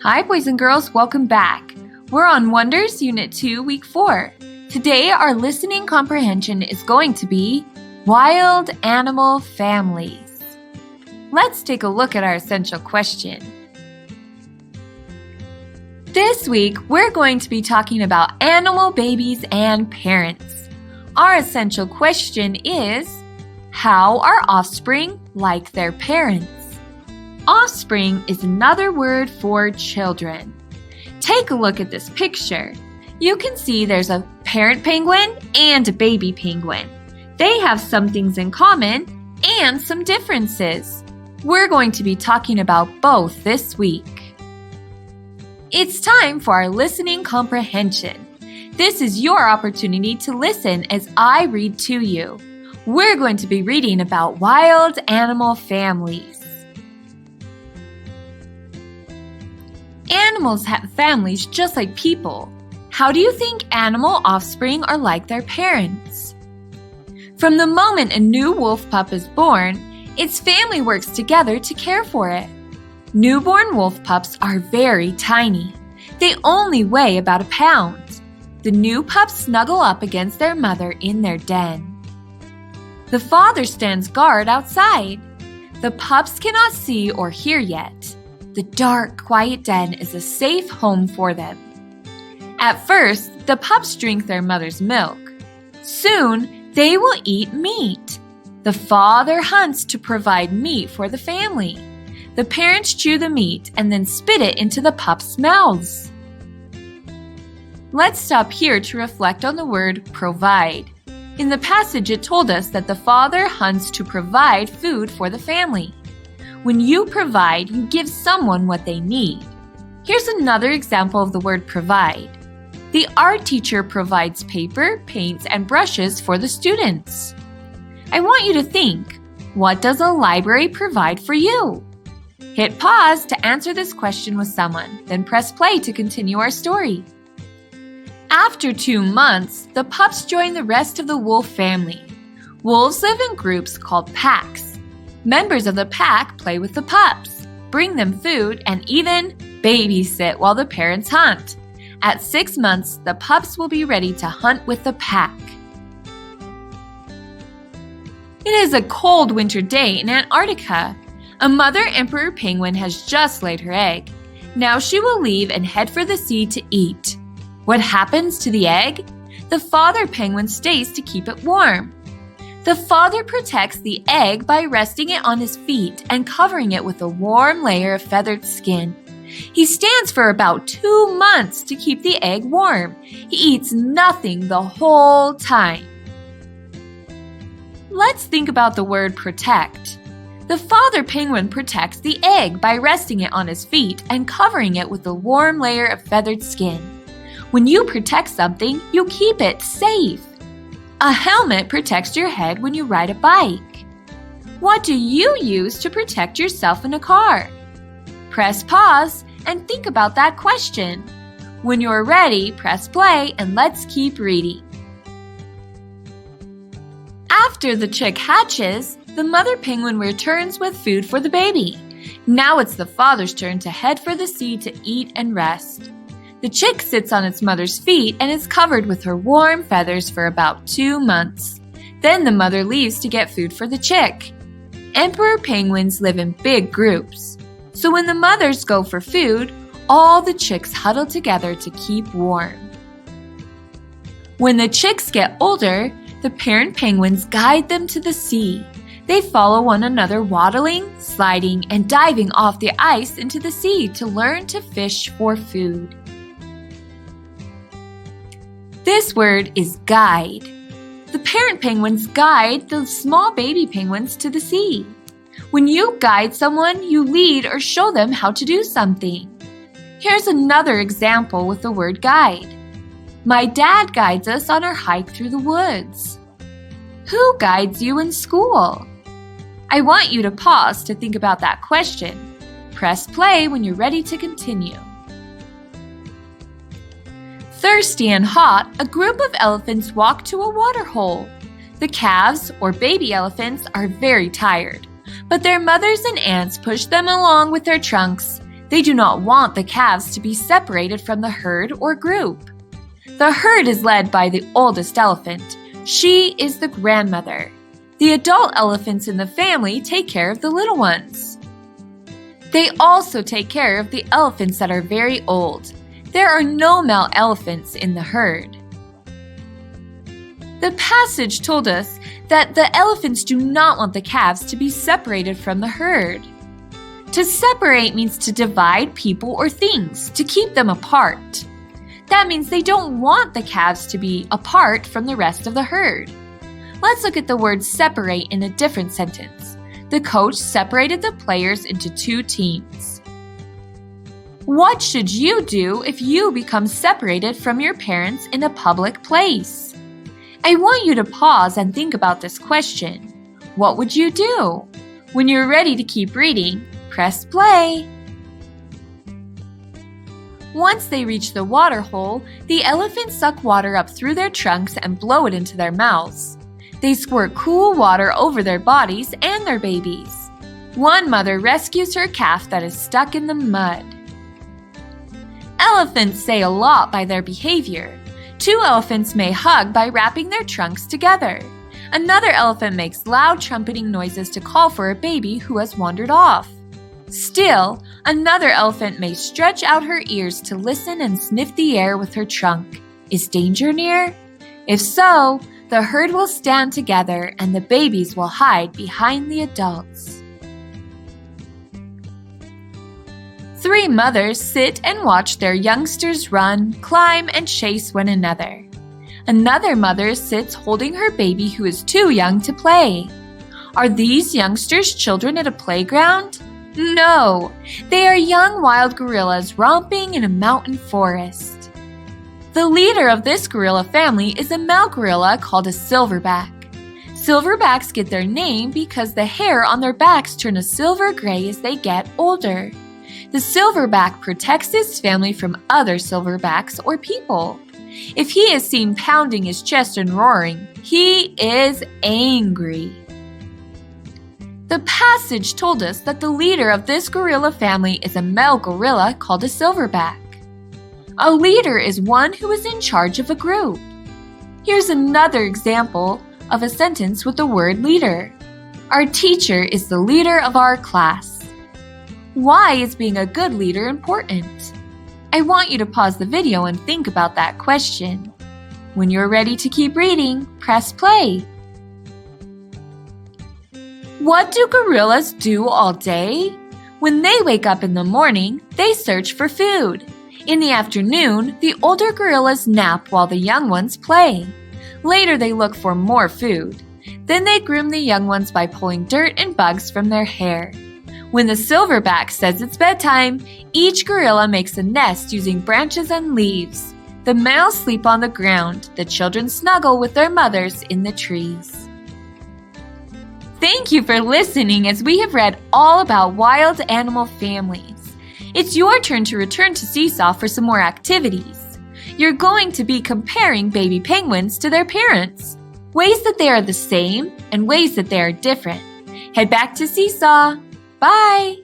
Hi, boys and girls, welcome back. We're on Wonders, Unit 2, Week 4. Today, our listening comprehension is going to be Wild Animal Families. Let's take a look at our essential question. This week, we're going to be talking about animal babies and parents. Our essential question is, how are offspring like their parents? Offspring is another word for children. Take a look at this picture. You can see there's a parent penguin and a baby penguin. They have some things in common and some differences. We're going to be talking about both this week. It's time for our listening comprehension. This is your opportunity to listen as I read to you. We're going to be reading about wild animal families. Animals have families just like people. How do you think animal offspring are like their parents? From the moment a new wolf pup is born, its family works together to care for it. Newborn wolf pups are very tiny. They only weigh about a pound. The new pups snuggle up against their mother in their den. The father stands guard outside. The pups cannot see or hear yet. The dark, quiet den is a safe home for them. At first, the pups drink their mother's milk. Soon, they will eat meat. The father hunts to provide meat for the family. The parents chew the meat and then spit it into the pups' mouths. Let's stop here to reflect on the word provide. In the passage, it told us that the father hunts to provide food for the family. When you provide, you give someone what they need. Here's another example of the word provide. The art teacher provides paper, paints, and brushes for the students. I want you to think, what does a library provide for you? Hit pause to answer this question with someone, then press play to continue our story. After 2 months, the pups join the rest of the wolf family. Wolves live in groups called packs. Members of the pack play with the pups, bring them food, and even babysit while the parents hunt. At 6 months, the pups will be ready to hunt with the pack. It is a cold winter day in Antarctica. A mother emperor penguin has just laid her egg. Now she will leave and head for the sea to eat. What happens to the egg? The father penguin stays to keep it warm. The father protects the egg by resting it on his feet and covering it with a warm layer of feathered skin. He stands for about 2 months to keep the egg warm. He eats nothing the whole time. Let's think about the word protect. The father penguin protects the egg by resting it on his feet and covering it with a warm layer of feathered skin. When you protect something, you keep it safe. A helmet protects your head when you ride a bike. What do you use to protect yourself in a car? Press pause and think about that question. When you're ready, press play and let's keep reading. After the chick hatches, the mother penguin returns with food for the baby. Now it's the father's turn to head for the sea to eat and rest. The chick sits on its mother's feet and is covered with her warm feathers for about 2 months. Then the mother leaves to get food for the chick. Emperor penguins live in big groups. So when the mothers go for food, all the chicks huddle together to keep warm. When the chicks get older, the parent penguins guide them to the sea. They follow one another waddling, sliding, and diving off the ice into the sea to learn to fish for food. This word is guide. The parent penguins guide the small baby penguins to the sea. When you guide someone, you lead or show them how to do something. Here's another example with the word guide. My dad guides us on our hike through the woods. Who guides you in school? I want you to pause to think about that question. Press play when you're ready to continue. Thirsty and hot, a group of elephants walk to a water hole. The calves, or baby elephants, are very tired, but their mothers and aunts push them along with their trunks. They do not want the calves to be separated from the herd or group. The herd is led by the oldest elephant. She is the grandmother. The adult elephants in the family take care of the little ones. They also take care of the elephants that are very old. There are no male elephants in the herd. The passage told us that the elephants do not want the calves to be separated from the herd. To separate means to divide people or things, to keep them apart. That means they don't want the calves to be apart from the rest of the herd. Let's look at the word separate in a different sentence. The coach separated the players into 2 teams. What should you do if you become separated from your parents in a public place? I want you to pause and think about this question. What would you do? When you're ready to keep reading, press play. Once they reach the water hole, the elephants suck water up through their trunks and blow it into their mouths. They squirt cool water over their bodies and their babies. One mother rescues her calf that is stuck in the mud. Elephants say a lot by their behavior. 2 elephants may hug by wrapping their trunks together. Another elephant makes loud trumpeting noises to call for a baby who has wandered off. Still, another elephant may stretch out her ears to listen and sniff the air with her trunk. Is danger near? If so, the herd will stand together and the babies will hide behind the adults. 3 mothers sit and watch their youngsters run, climb, and chase one another. Another mother sits holding her baby who is too young to play. Are these youngsters children at a playground? No, they are young wild gorillas romping in a mountain forest. The leader of this gorilla family is a male gorilla called a silverback. Silverbacks get their name because the hair on their backs turn a silver gray as they get older. The silverback protects his family from other silverbacks or people. If he is seen pounding his chest and roaring, he is angry. The passage told us that the leader of this gorilla family is a male gorilla called a silverback. A leader is one who is in charge of a group. Here's another example of a sentence with the word leader. Our teacher is the leader of our class. Why is being a good leader important? I want you to pause the video and think about that question. When you're ready to keep reading, press play. What do gorillas do all day? When they wake up in the morning, they search for food. In the afternoon, the older gorillas nap while the young ones play. Later, they look for more food. Then they groom the young ones by pulling dirt and bugs from their hair. When the silverback says it's bedtime, each gorilla makes a nest using branches and leaves. The males sleep on the ground. The children snuggle with their mothers in the trees. Thank you for listening as we have read all about wild animal families. It's your turn to return to Seesaw for some more activities. You're going to be comparing baby penguins to their parents, ways that they are the same and ways that they are different. Head back to Seesaw. Bye!